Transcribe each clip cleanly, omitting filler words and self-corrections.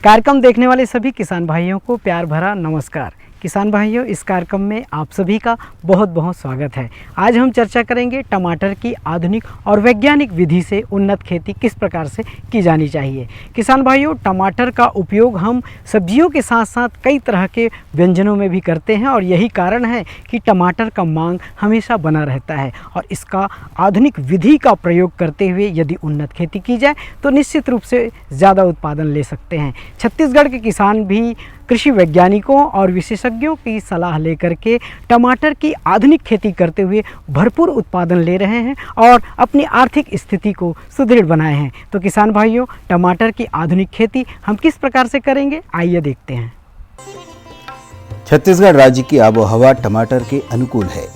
कार्यक्रम देखने वाले सभी किसान भाइयों को प्यार भरा नमस्कार। किसान भाइयों, इस कार्यक्रम में आप सभी का बहुत बहुत स्वागत है। आज हम चर्चा करेंगे टमाटर की आधुनिक और वैज्ञानिक विधि से उन्नत खेती किस प्रकार से की जानी चाहिए। किसान भाइयों, टमाटर का उपयोग हम सब्जियों के साथ साथ कई तरह के व्यंजनों में भी करते हैं और यही कारण है कि टमाटर का मांग हमेशा बना रहता है। और इसका आधुनिक विधि का प्रयोग करते हुए यदि उन्नत खेती की जाए तो निश्चित रूप से ज़्यादा उत्पादन ले सकते हैं। छत्तीसगढ़ के किसान भी कृषि वैज्ञानिकों और विशेषज्ञों की सलाह लेकर के टमाटर की आधुनिक खेती करते हुए भरपूर उत्पादन ले रहे हैं और अपनी आर्थिक स्थिति को सुदृढ़ बनाए हैं। तो किसान भाइयों, टमाटर की आधुनिक खेती हम किस प्रकार से करेंगे, आइए देखते हैं। छत्तीसगढ़ राज्य की आबोहवा टमाटर के अनुकूल है।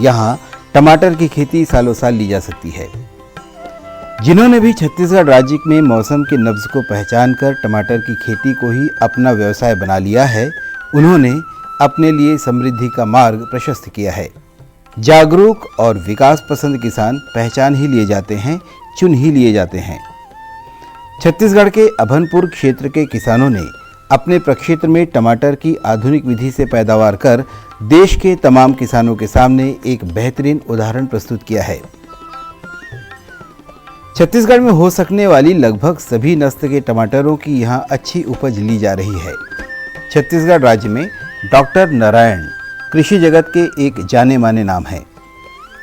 यहाँ टमाटर की खेती सालों साल ली जा सकती है। जिन्होंने भी छत्तीसगढ़ राज्य में मौसम के नब्ज को पहचान कर टमाटर की खेती को ही अपना व्यवसाय बना लिया है, उन्होंने अपने लिए समृद्धि का मार्ग प्रशस्त किया है। जागरूक और विकास पसंद किसान पहचान ही लिए जाते हैं, चुन ही लिए जाते हैं। छत्तीसगढ़ के अभनपुर क्षेत्र के किसानों ने अपने प्रक्षेत्र में टमाटर की आधुनिक विधि से पैदावार कर देश के तमाम किसानों के सामने एक बेहतरीन उदाहरण प्रस्तुत किया है। छत्तीसगढ़ में हो सकने वाली लगभग सभी नस्ल के टमाटरों की यहाँ अच्छी उपज ली जा रही है। छत्तीसगढ़ राज्य में डॉक्टर नारायण कृषि जगत के एक जाने माने नाम हैं।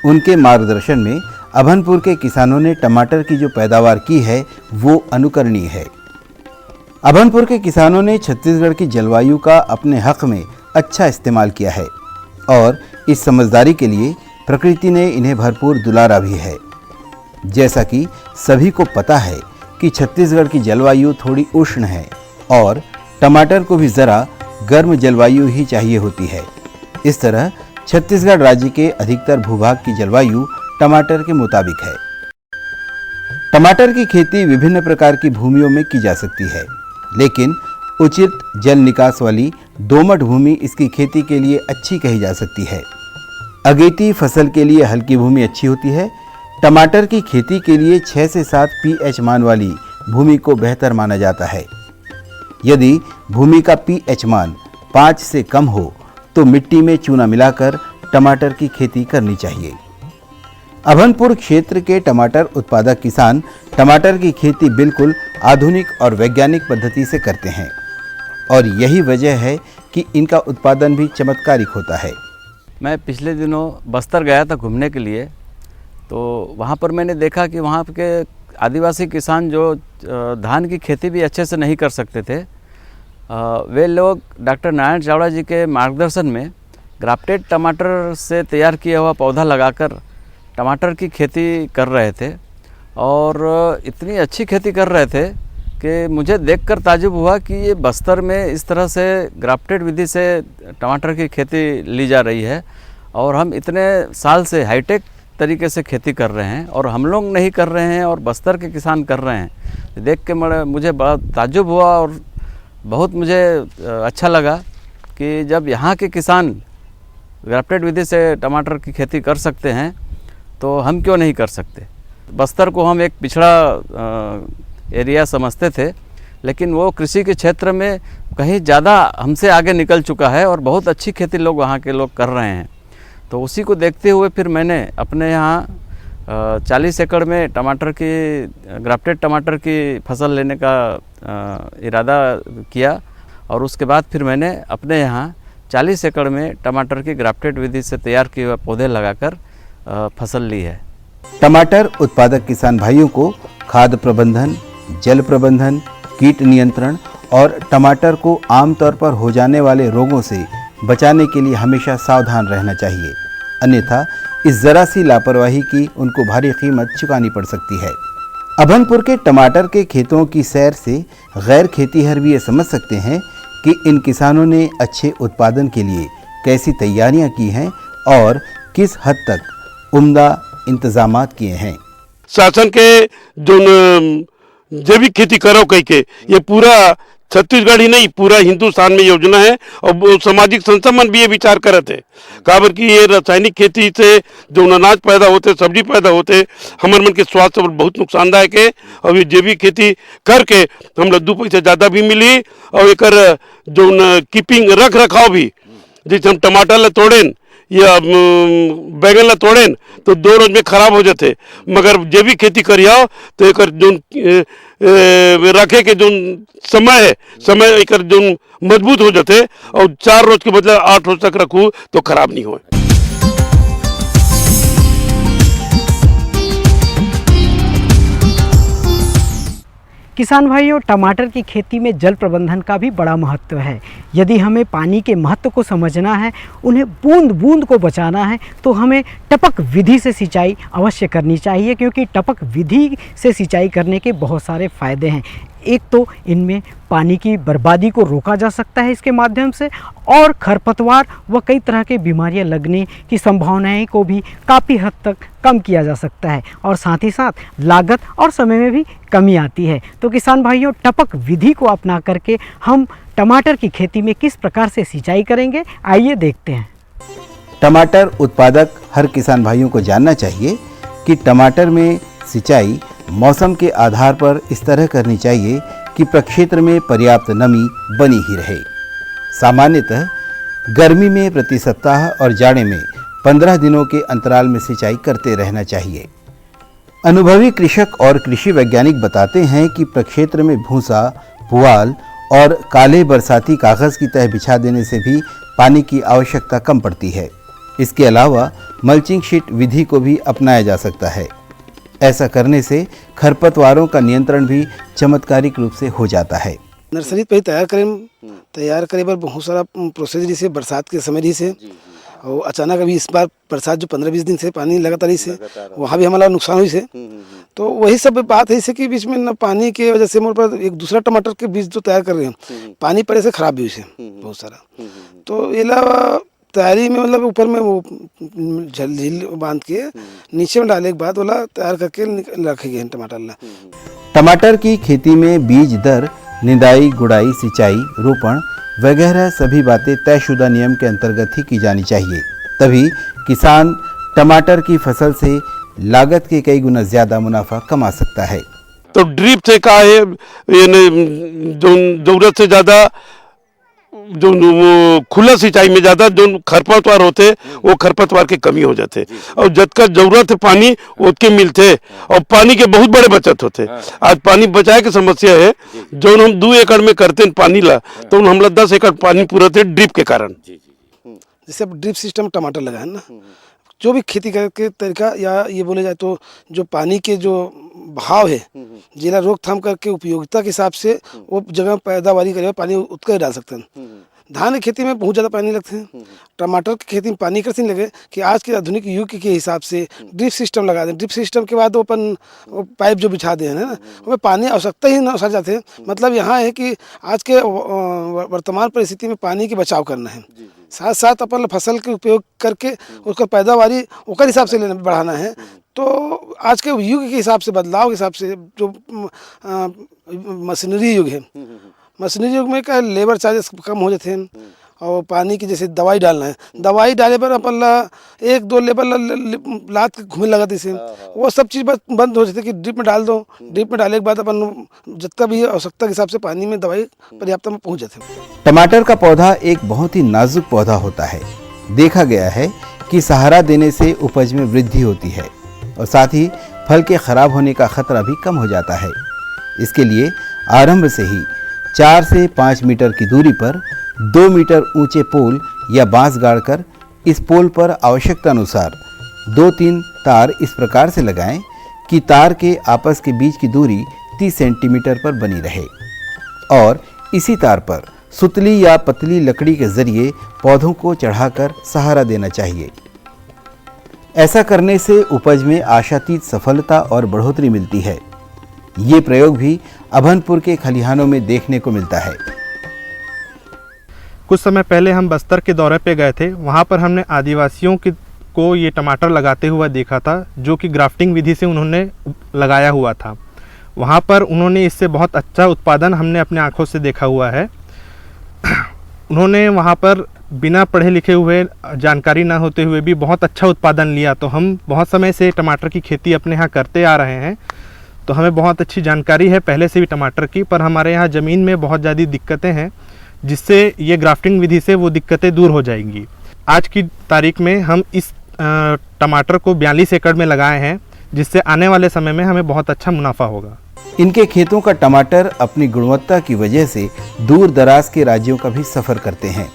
उनके मार्गदर्शन में अभनपुर के किसानों ने टमाटर की जो पैदावार की है वो अनुकरणीय है। अभनपुर के किसानों ने छत्तीसगढ़ की जलवायु का अपने हक में अच्छा इस्तेमाल किया है और इस समझदारी के लिए प्रकृति ने इन्हें भरपूर दुलारा भी है। जैसा कि सभी को पता है कि छत्तीसगढ़ की जलवायु थोड़ी उष्ण है और टमाटर को भी ज़रा गर्म जलवायु ही चाहिए होती है। इस तरह छत्तीसगढ़ राज्य के अधिकतर भूभाग की जलवायु टमाटर के मुताबिक है। टमाटर की खेती विभिन्न प्रकार की भूमियों में की जा सकती है, लेकिन उचित जल निकास वाली दोमट भूमि इसकी खेती के लिए अच्छी कही जा सकती है। अगेती फसल के लिए हल्की भूमि अच्छी होती है। टमाटर की खेती के लिए 6 से 7 pH मान वाली भूमि को बेहतर माना जाता है। यदि भूमि का pH मान 5 से कम हो तो मिट्टी में चूना मिलाकर टमाटर की खेती करनी चाहिए। अभनपुर क्षेत्र के टमाटर उत्पादक किसान टमाटर की खेती बिल्कुल आधुनिक और वैज्ञानिक पद्धति से करते हैं और यही वजह है कि इनका उत्पादन भी चमत्कारिक होता है। मैं पिछले दिनों बस्तर गया था घूमने के लिए, तो वहाँ पर मैंने देखा कि वहाँ के आदिवासी किसान जो धान की खेती भी अच्छे से नहीं कर सकते थे, वे लोग डॉक्टर नारायण चावड़ा जी के मार्गदर्शन में ग्राफ्टेड टमाटर से तैयार किया हुआ पौधा लगाकर टमाटर की खेती कर रहे थे और इतनी अच्छी खेती कर रहे थे कि मुझे देखकर ताज्जुब हुआ कि ये बस्तर में इस तरह से ग्राफ्टेड विधि से टमाटर की खेती ली जा रही है और हम इतने साल से हाईटेक तरीके से खेती कर रहे हैं और हम लोग नहीं कर रहे हैं और बस्तर के किसान कर रहे हैं। देख के मुझे बड़ा ताज्जुब हुआ और बहुत मुझे अच्छा लगा कि जब यहाँ के किसान ग्राफ्टेड विधि से टमाटर की खेती कर सकते हैं तो हम क्यों नहीं कर सकते। बस्तर को हम एक पिछड़ा एरिया समझते थे, लेकिन वो कृषि के क्षेत्र में कहीं ज़्यादा हमसे आगे निकल चुका है और बहुत अच्छी खेती लोग वहाँ के लोग कर रहे हैं। तो उसी को देखते हुए फिर मैंने अपने यहाँ 40 एकड़ में टमाटर की ग्राफ्टेड टमाटर की फसल लेने का इरादा किया और उसके बाद फिर मैंने अपने यहाँ 40 एकड़ में टमाटर की ग्राफ्टेड विधि से तैयार किए हुए पौधे लगाकर फसल ली है। टमाटर उत्पादक किसान भाइयों को खाद प्रबंधन, जल प्रबंधन, कीट नियंत्रण और टमाटर को आमतौर पर हो जाने वाले रोगों से बचाने के लिए हमेशा सावधान रहना चाहिए, अन्यथा इस जरा सी लापरवाही की उनको भारी कीमत चुकानी पड़ सकती है। अभनपुर के टमाटर के खेतों की सैर से गैर खेतीहर भी ये समझ सकते हैं कि इन किसानों ने अच्छे उत्पादन के लिए कैसी तैयारियां की हैं और किस हद तक उम्दा इंतजामात किए हैं। शासन के जो जैविक खेती करो कह के ये पूरा छत्तीसगढ़ ही नहीं पूरा हिंदुस्तान में योजना है। और वो सामाजिक संस्था मन भी ये विचार करत है काबर कि ये रासायनिक खेती से जो अनाज पैदा होते, सब्जी पैदा होते, हमारे मन के स्वास्थ्य पर बहुत नुकसानदायक है। और ये जैविक खेती करके हम लोग 2 पैसा ज़्यादा भी मिली और एक जो कीपिंग रख रखाव भी, जैसे हम टमाटर ला तोड़ें या बैगन ला तोड़ें तो 2 रोज में खराब हो जाते, मगर जैविक खेती करिया तो एक जो रखे के जो समय है, समय एक जो मजबूत हो जाते और 4 रोज के बदले 8 रोज तक रखूँ तो खराब नहीं हो। किसान भाइयों, टमाटर की खेती में जल प्रबंधन का भी बड़ा महत्व है। यदि हमें पानी के महत्व को समझना है, उन्हें बूंद बूंद को बचाना है, तो हमें टपक विधि से सिंचाई अवश्य करनी चाहिए, क्योंकि टपक विधि से सिंचाई करने के बहुत सारे फ़ायदे हैं। एक तो इनमें पानी की बर्बादी को रोका जा सकता है इसके माध्यम से, और खरपतवार व कई तरह के बीमारियां लगने की संभावनाएं को भी काफ़ी हद तक कम किया जा सकता है, और साथ ही साथ लागत और समय में भी कमी आती है। तो किसान भाइयों, टपक विधि को अपना करके हम टमाटर की खेती में किस प्रकार से सिंचाई करेंगे, आइए देखते हैं। टमाटर उत्पादक हर किसान भाइयों को जानना चाहिए कि टमाटर में सिंचाई मौसम के आधार पर इस तरह करनी चाहिए कि प्रक्षेत्र में पर्याप्त नमी बनी ही रहे। सामान्यतः गर्मी में प्रति सप्ताह और जाड़े में 15 दिनों के अंतराल में सिंचाई करते रहना चाहिए। अनुभवी कृषक और कृषि वैज्ञानिक बताते हैं कि प्रक्षेत्र में भूसा, पुआल और काले बरसाती कागज की तह बिछा देने से भी पानी की आवश्यकता कम पड़ती है। इसके अलावा मल्चिंग शीट विधि को भी अपनाया जा सकता है। ऐसा करने से खरपतवारों का नियंत्रण भी चमत्कारिक रूप से हो जाता है। नर्सरी पे तैयार करे पर बहुत सारा प्रोसेस जैसे बरसात के समय से, और अचानक अभी इस बार बरसात जो 15-20 दिन से पानी लगातार से, वहाँ भी हमारा नुकसान हुई से। तो वही सब बात है इसे कि बीच में न पानी की वजह से मोर पर एक दूसरा टमाटर के बीज जो तैयार कर रहे हैं, पानी पड़े से खराब भी हुई से बहुत सारा। तो ये तैयारी में मतलब ऊपर में वो झील बांध के नीचे में डालने के बाद वाला तैयार करके रखे गए हैं टमाटर ला। टमाटर की खेती में बीज दर, निंदाई, गुड़ाई, सिंचाई, रोपण वगैरह सभी बातें तयशुदा नियम के अंतर्गत ही की जानी चाहिए। तभी किसान टमाटर की फसल से लागत के कई गुना ज्यादा मुनाफा कमा सकता है। तो ड्रिप से का है, जो जरूरत से ज़्यादा जो वो खुला सिंचाई में ज़्यादा जो खरपतवार होते वो खरपतवार की कमी हो जाते, और जब का जरूरत है पानी उसके मिलते, और पानी के बहुत बड़े बचत होते। आज पानी बचाए की समस्या है, जो हम 2 एकड़ में करते हैं पानी ला, तो हम लोग 10 एकड़ पानी पूरा थे ड्रिप के कारण। जैसे अब ड्रिप सिस्टम टमाटर लगा है ना, जो भी खेती करके तरीका, या ये बोले जाए तो जो पानी के जो भाव है, जिला रोकथाम करके उपयोगिता के हिसाब से वो जगह पैदावारी करे पानी उतना ही डाल सकते हैं। धान की खेती में बहुत ज़्यादा पानी लगते हैं, टमाटर की खेती में पानी कैसे नहीं लगे कि आज के आधुनिक युग के हिसाब से ड्रिप सिस्टम लगा दें। ड्रिप सिस्टम के बाद वो अपन पाइप जो बिछा दें है ना, हमें पानी आवश्यकता ही ना सर जाते हैं। मतलब यहाँ है कि आज के वर्तमान परिस्थिति में पानी की बचाव करना है, साथ साथ अपन फसल के उपयोग करके उसका पैदावारी उस हिसाब से बढ़ाना है। तो आज के युग के हिसाब से, बदलाव के हिसाब से, जो मशीनरी युग है, मशीनरी युग में क्या लेबर चार्जेस कम हो जाते हैं, और पानी की जैसे दवाई डालना है, दवाई डाले पर अपन 1-2 लेबर लाद के घूमे लगा जैसे, वो सब चीज़ बस बंद हो जाती है कि ड्रिप में डाल दो। ड्रिप में डालने के बाद अपन जितना भी आवश्यकता के हिसाब से पानी में दवाई पर्याप्त में पहुँच जाते हैं। टमाटर का पौधा एक बहुत ही नाजुक पौधा होता है। देखा गया है कि सहारा देने से उपज में वृद्धि होती है, और साथ ही फल के खराब होने का खतरा भी कम हो जाता है। इसके लिए आरंभ से ही 4 से 5 मीटर की दूरी पर 2 मीटर ऊंचे पोल या बांस गाड़कर इस पोल पर आवश्यकता अनुसार 2-3 तार इस प्रकार से लगाएं कि तार के आपस के बीच की दूरी 30 सेंटीमीटर पर बनी रहे, और इसी तार पर सुतली या पतली लकड़ी के जरिए पौधों को चढ़ाकर सहारा देना चाहिए। ऐसा करने से उपज में आशातीत सफलता और बढ़ोतरी मिलती है। ये प्रयोग भी अभनपुर के खलिहानों में देखने को मिलता है। कुछ समय पहले हम बस्तर के दौरे पे गए थे। वहाँ पर हमने आदिवासियों को ये टमाटर लगाते हुआ देखा था, जो कि ग्राफ्टिंग विधि से उन्होंने लगाया हुआ था। वहाँ पर उन्होंने इससे बहुत अच्छा उत्पादन हमने अपने आँखों से देखा हुआ है। उन्होंने वहाँ पर बिना पढ़े लिखे हुए, जानकारी ना होते हुए भी बहुत अच्छा उत्पादन लिया। तो हम बहुत समय से टमाटर की खेती अपने यहाँ करते आ रहे हैं, तो हमें बहुत अच्छी जानकारी है पहले से भी टमाटर की, पर हमारे यहाँ ज़मीन में बहुत ज़्यादा दिक्कतें हैं, जिससे ये ग्राफ्टिंग विधि से वो दिक्कतें दूर हो जाएंगी। आज की तारीख में हम इस टमाटर को 42 एकड़ में लगाए हैं, जिससे आने वाले समय में हमें बहुत अच्छा मुनाफा होगा। इनके खेतों का टमाटर अपनी गुणवत्ता की वजह से दूर दराज के राज्यों का भी सफर करते हैं।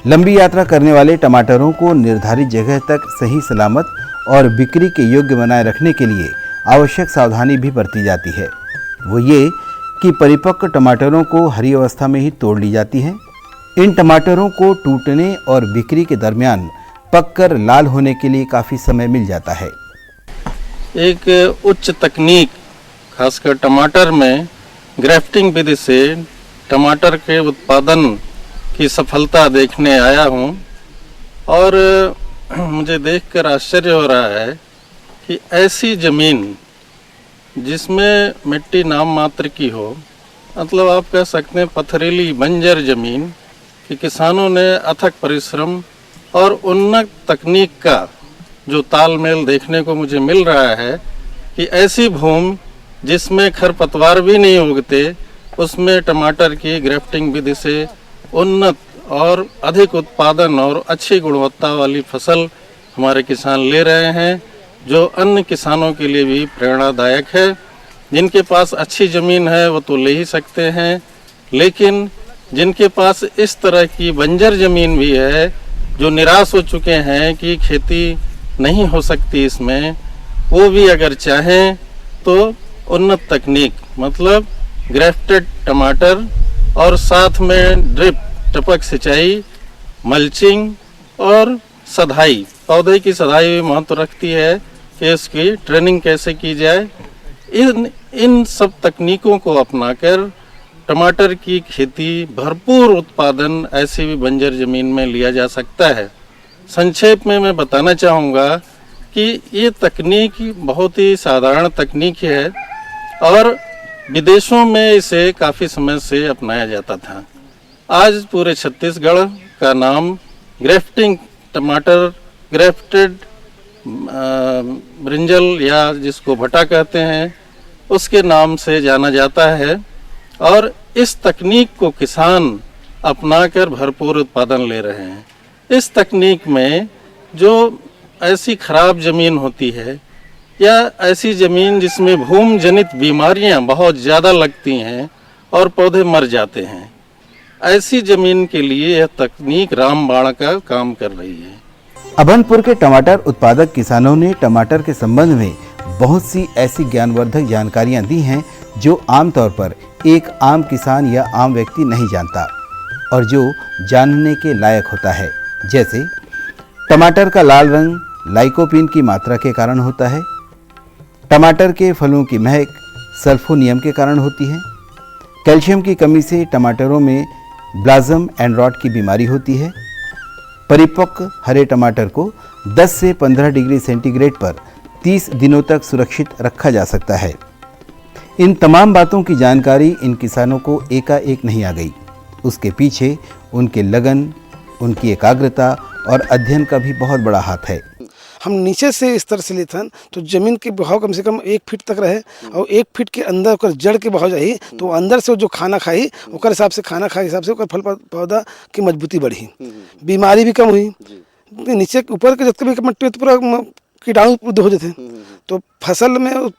लंबी यात्रा करने वाले टमाटरों को निर्धारित जगह तक सही सलामत और बिक्री के योग्य बनाए रखने के लिए आवश्यक सावधानी भी बरती जाती है। वो ये कि परिपक्व टमाटरों को हरी अवस्था में ही तोड़ ली जाती है। इन टमाटरों को टूटने और बिक्री के दरमियान पककर लाल होने के लिए काफ़ी समय मिल जाता है। एक उच्च तकनीक खासकर टमाटर में ग्राफ्टिंग विधि से टमाटर के उत्पादन की सफलता देखने आया हूँ और मुझे देखकर आश्चर्य हो रहा है कि ऐसी ज़मीन जिसमें मिट्टी नाम मात्र की हो, मतलब आप कह सकते हैं पथरीली बंजर ज़मीन, कि किसानों ने अथक परिश्रम और उन्नत तकनीक का जो तालमेल देखने को मुझे मिल रहा है कि ऐसी भूमि जिसमें खरपतवार भी नहीं उगते, उसमें टमाटर की ग्राफ्टिंग विधि से उन्नत और अधिक उत्पादन और अच्छी गुणवत्ता वाली फसल हमारे किसान ले रहे हैं, जो अन्य किसानों के लिए भी प्रेरणादायक है। जिनके पास अच्छी ज़मीन है वो तो ले ही सकते हैं, लेकिन जिनके पास इस तरह की बंजर ज़मीन भी है, जो निराश हो चुके हैं कि खेती नहीं हो सकती इसमें, वो भी अगर चाहें तो उन्नत तकनीक मतलब ग्राफ्टेड टमाटर और साथ में ड्रिप टपक सिंचाई, मल्चिंग और सधाई, पौधे की सधाई भी महत्व रखती है कि इसकी ट्रेनिंग कैसे की जाए। इन सब तकनीकों को अपनाकर टमाटर की खेती भरपूर उत्पादन ऐसी भी बंजर ज़मीन में लिया जा सकता है। संक्षेप में मैं बताना चाहूँगा कि ये तकनीक बहुत ही साधारण तकनीक है और विदेशों में इसे काफ़ी समय से अपनाया जाता था। आज पूरे छत्तीसगढ़ का नाम ग्राफ्टिंग टमाटर, ग्राफ्टेड ब्रिंजल या जिसको भटा कहते हैं, उसके नाम से जाना जाता है और इस तकनीक को किसान अपनाकर भरपूर उत्पादन ले रहे हैं। इस तकनीक में जो ऐसी खराब ज़मीन होती है या ऐसी ज़मीन जिसमें भूमि जनित बीमारियां बहुत ज़्यादा लगती हैं और पौधे मर जाते हैं, ऐसी ज़मीन के लिए यह तकनीक रामबाण का काम कर रही है। अभनपुर के टमाटर उत्पादक किसानों ने टमाटर के संबंध में बहुत सी ऐसी ज्ञानवर्धक जानकारियां दी हैं जो आमतौर पर एक आम किसान या आम व्यक्ति नहीं जानता और जो जानने के लायक होता है। जैसे टमाटर का लाल रंग लाइकोपीन की मात्रा के कारण होता है, टमाटर के फलों की महक सल्फोनियम के कारण होती है, कैल्शियम की कमी से टमाटरों में ब्लाजम एंड रॉट की बीमारी होती है, परिपक्व हरे टमाटर को 10 से 15 डिग्री सेंटीग्रेड पर 30 दिनों तक सुरक्षित रखा जा सकता है। इन तमाम बातों की जानकारी इन किसानों को एकाएक नहीं आ गई। उसके पीछे उनके लगन, उनकी एकाग्रता और अध्ययन का भी बहुत बड़ा हाथ है। हम नीचे से इस तरह से लेते हैं तो जमीन के बहाव कम से कम 1 फीट तक रहे और 1 फीट के अंदर ओकर जड़ के बहाव जाही तो अंदर से जो खाना खाई ओकर हिसाब से खाना खाए हिसाब से ओकर फल पौधा की मजबूती बढ़ी, बीमारी भी कम हुई। नीचे ऊपर के जितने भी मट्टी पूरा कीटाणु हो जाते हैं तो फसल में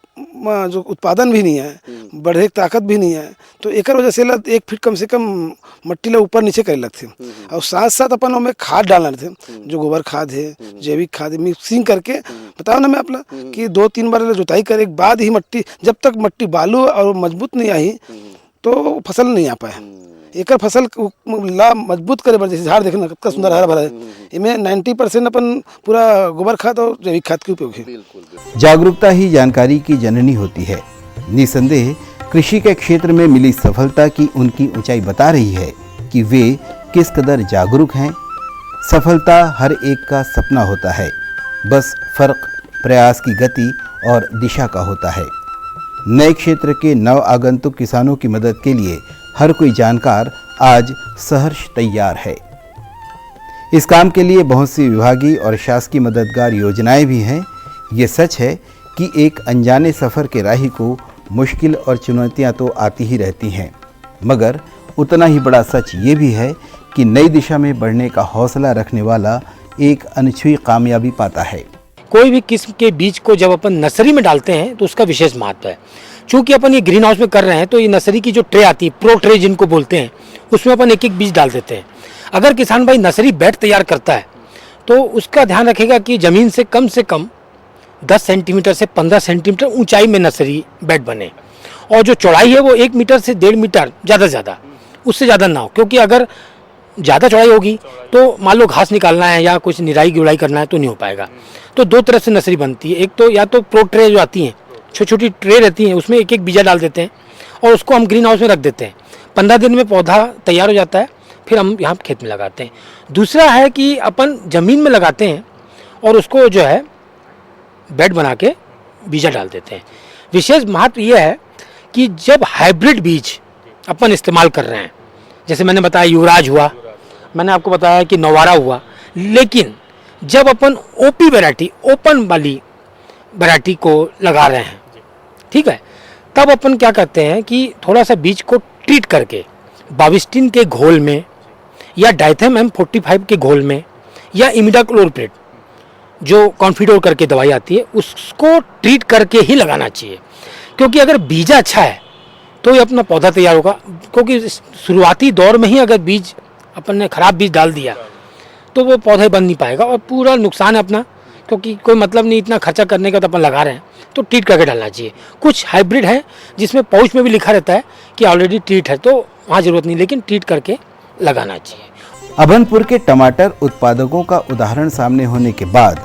जो उत्पादन भी नहीं है, बढ़े की ताकत भी नहीं है, तो एक वजह से 1 फीट कम से कम मट्टी ला ऊपर नीचे करे लगते और साथ साथ अपन में खाद डालना थे, जो गोबर खाद है, जैविक खाद है, मिक्सिंग करके बताओ ना मैं अपना कि 2-3 बार जोताई करे के बाद ही मट्टी, जब तक मट्टी बालू और मजबूत नहीं आई तो फसल नहीं आ पाए। एक फसल ला मजबूत करे बर, जैसे झाड़ देखना कितना सुंदर हरा भरा है, इनमें 90% अपन पूरा गोबर खाद और जैविक खाद के उपयोग है। जागरूकता ही जानकारी की जननी होती है। निसंदेह कृषि के क्षेत्र में मिली सफलता की उनकी ऊंचाई बता रही है कि वे किस कदर जागरूक हैं। सफलता हर एक का सपना होता है, बस फर्क प्रयास की गति और दिशा का होता है। नए क्षेत्र के नव आगंतुक किसानों की मदद के लिए हर कोई जानकार आज सहर्ष तैयार है। इस काम के लिए बहुत सी विभागीय और शासकीय मददगार योजनाएं भी हैं। ये सच है कि एक अनजाने सफ़र के राही को मुश्किल और चुनौतियां तो आती ही रहती हैं, मगर उतना ही बड़ा सच ये भी है कि नई दिशा में बढ़ने का हौसला रखने वाला एक अनछुई कामयाबी पाता है। कोई भी किस्म के बीज को जब अपन नर्सरी में डालते हैं तो उसका विशेष महत्व है। चूँकि अपन ये ग्रीन हाउस में कर रहे हैं तो ये नर्सरी की जो ट्रे आती है, प्रो ट्रे जिनको बोलते हैं, उसमें अपन एक एक बीज डाल देते हैं। अगर किसान भाई नर्सरी बेड तैयार करता है तो उसका ध्यान रखेगा कि ज़मीन से कम 10 सेंटीमीटर से 15 सेंटीमीटर ऊंचाई में नर्सरी बेड बने, और जो चौड़ाई है वो 1 मीटर से 1.5 मीटर ज़्यादा से ज़्यादा, उससे ज़्यादा ना हो। क्योंकि अगर ज़्यादा चौड़ाई होगी तो मान लो घास निकालना है या कुछ निराई गुड़ाई करना है तो नहीं हो पाएगा। तो दो तरह से नर्सरी बनती है। एक तो या तो प्रो ट्रे जो आती हैं, छोटी छोटी ट्रे रहती हैं, उसमें एक एक बीजा डाल देते हैं और उसको हम ग्रीन हाउस में रख देते हैं। 15 दिन में पौधा तैयार हो जाता है, फिर हम यहाँ खेत में लगाते हैं। दूसरा है कि अपन ज़मीन में लगाते हैं और उसको जो है बेड बना के बीजा डाल देते हैं। विशेष महत्व यह है कि जब हाइब्रिड बीज अपन इस्तेमाल कर रहे हैं, जैसे मैंने बताया युवराज हुआ, मैंने आपको बताया कि नवारा हुआ, लेकिन जब अपन ओपी वैरायटी, ओपन वाली वैरायटी को लगा रहे हैं, ठीक है, तब अपन क्या करते हैं कि थोड़ा सा बीज को ट्रीट करके बाविस्टिन के घोल में या डाइथम M45 के घोल में या इमिडाक्लोप्रिड जो कॉन्फिडोर करके दवाई आती है, उसको ट्रीट करके ही लगाना चाहिए। क्योंकि अगर बीजा अच्छा है तो ये अपना पौधा तैयार होगा। क्योंकि शुरुआती दौर में ही अगर बीज अपन ने ख़राब बीज डाल दिया तो वो पौधा बन नहीं पाएगा और पूरा नुकसान है अपना। क्योंकि कोई मतलब नहीं इतना खर्चा करने का, तो अपन लगा रहे हैं तो ट्रीट करके डालना चाहिए। कुछ हाइब्रिड है जिसमें पाउच में भी लिखा रहता है कि ऑलरेडी ट्रीट है, तो वहाँ ज़रूरत नहीं, लेकिन ट्रीट करके लगाना चाहिए। अभनपुर के टमाटर उत्पादकों का उदाहरण सामने होने के बाद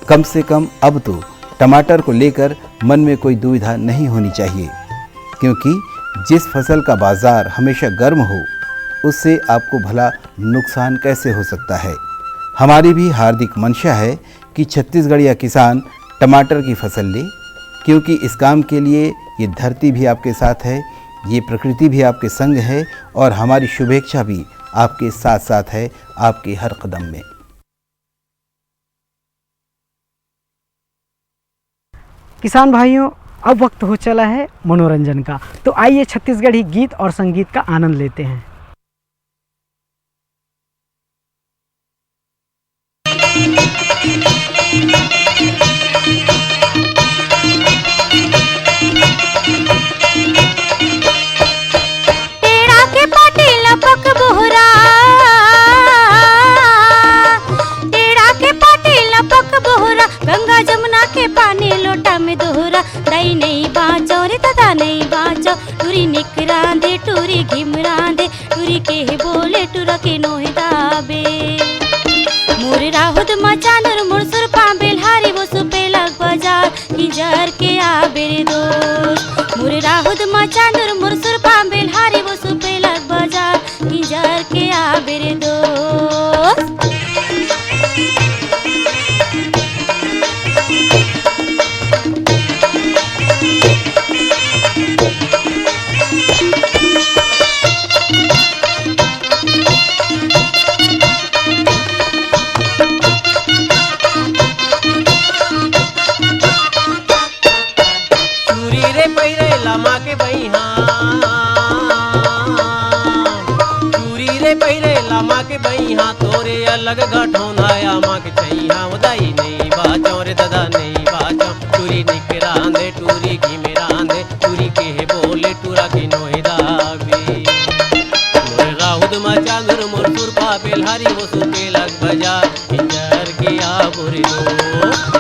कम से कम अब तो टमाटर को लेकर मन में कोई दुविधा नहीं होनी चाहिए, क्योंकि जिस फसल का बाजार हमेशा गर्म हो उससे आपको भला नुकसान कैसे हो सकता है। हमारी भी हार्दिक मंशा है कि छत्तीसगढ़िया किसान टमाटर की फसल ले, क्योंकि इस काम के लिए ये धरती भी आपके साथ है, ये प्रकृति भी आपके संग है और हमारी शुभेच्छा भी आपके साथ साथ है आपके हर कदम में। किसान भाइयों, अब वक्त हो चला है मनोरंजन का, तो आइए छत्तीसगढ़ी गीत और संगीत का आनंद लेते हैं। टेढ़ा के पाटी लपक बोहरा, टेढ़ा के पाटी लपक बोहरा, गंगा जमुना के पानी लोटा में दोहरा। दाई नहीं बाँचो रे दादा नहीं बाँचो, टूरी निकरांदे टूरी घिमरांदे, टूरी के बोले टूरा के नोहे दाबे। मोरे राहुद मचानर मुरसुर पांबेल हारी वो सुपे लग बाजार, हिजर के आबे रे दोस्त। मोरे राहुद मचानर मुरसुर पांबेल हारी वो सुपे लग बाजार, हिजर के आबे रे दोस्त। तोरे अलग गठौनाया माँ के छैया उदाई नहीं बाचो रे दादा नहीं बाचो, टूरी निकरांदे टूरी घिमेरांदे, टूरी के बोले टूरा के नोहे दाबे। मोरे राहुद मचांदुर मुरसुर पाबेल हरी वो सुके लग बाजार, हिंजर के आबुरे दो।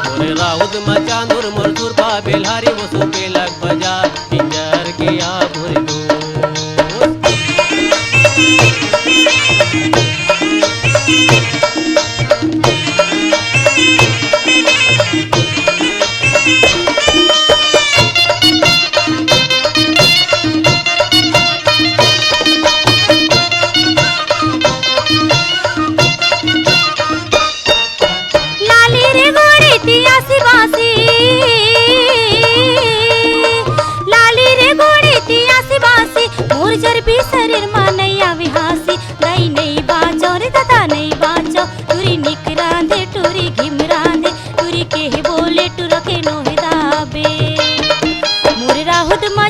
मोरे राहुद मचांदुर मुरसुर पाबेल हरी वो सुके लग बाजार, हिंजर के आबुरे दो। लाली रे गोड़ी तिया सी बासी, लाली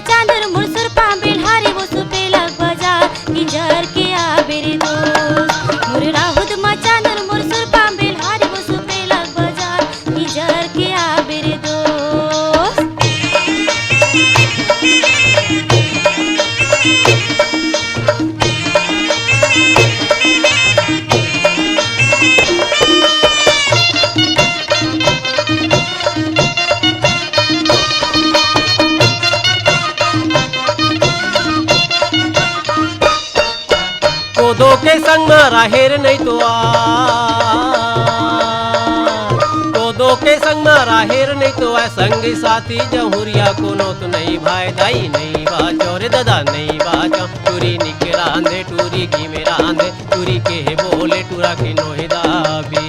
चांदर मुरसुर पाबिल हारी वो सुपेलक बाजार किंजर के आबेरे दोस्त मोर राहुत मा चांदर मुरसुर पाबिल हारी वो सुपेलक बाजार किंजर के आबेरे दोस्त। कोदो के संग राहेर नहीं तो कोदो के संग राहेर नहीं तो संगी साथी जहुरिया कोनो तो नहीं भाई दाई नहीं बाचो रे दादा नहीं बाचो टूरी निकरांदे टूरी की मेरा आंदे टूरी के बोले टूरा के नोहे दाबी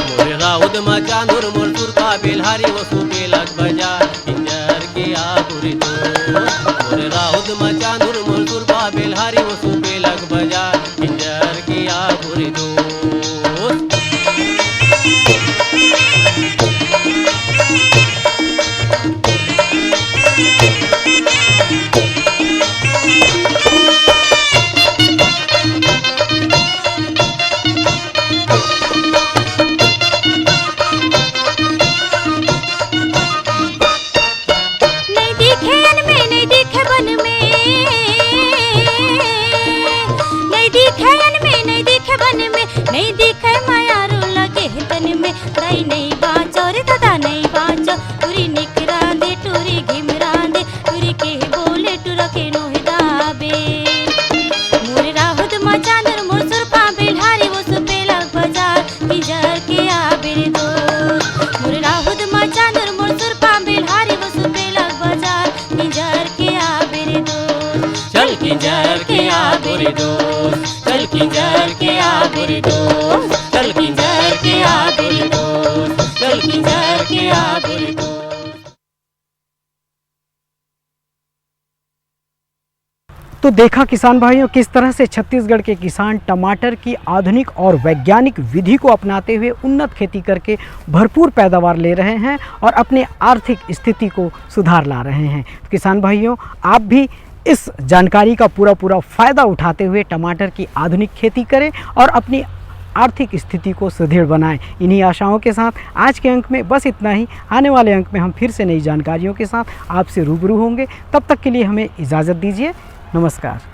मोरे राउद मा चांदुर मोर सुरपा बेलहारी वो सुपे लग बाजार किंजर के आबुरी दो मोरे राउद मा चांदुर मोर सुरपा बेलहारी वो सुपे लग बाजार किंजर के आबुरी दो। नहीं दिखे मायारू लगे तन में दाई नहीं बाचो रे दादा नहीं बाचो टूरी निकरांदे टूरी घिमरांदे टूरी के बोले टूरा के नोहे दाबे मोरे राहुत मा चांदर मोर सुर पाबिल हारी वो सुपेलक बाजार किंजर के आबेरे दोस्त मोरे राहुत मा चांदर मोर सुर पाबिल हारी वो सुपेलक बाजार किंजर के आबेरे दोस्त चल किंजर के आबुरी दोस्त चल किंजर के आबुरी दोस्त चल किंजर के आबुरी दोस्त चल किंजर के आबुरी दोस्त। तो देखा किसान भाइयों किस तरह से छत्तीसगढ़ के किसान टमाटर की आधुनिक और वैज्ञानिक विधि को अपनाते हुए उन्नत खेती करके भरपूर पैदावार ले रहे हैं और अपने आर्थिक स्थिति को सुधार ला रहे हैं। तो किसान भाइयों आप भी इस जानकारी का पूरा फ़ायदा उठाते हुए टमाटर की आधुनिक खेती करें और अपनी आर्थिक स्थिति को सुदृढ़ बनाएं। इन्हीं आशाओं के साथ आज के अंक में बस इतना ही। आने वाले अंक में हम फिर से नई जानकारियों के साथ आपसे रूबरू होंगे। तब तक के लिए हमें इजाज़त दीजिए। नमस्कार।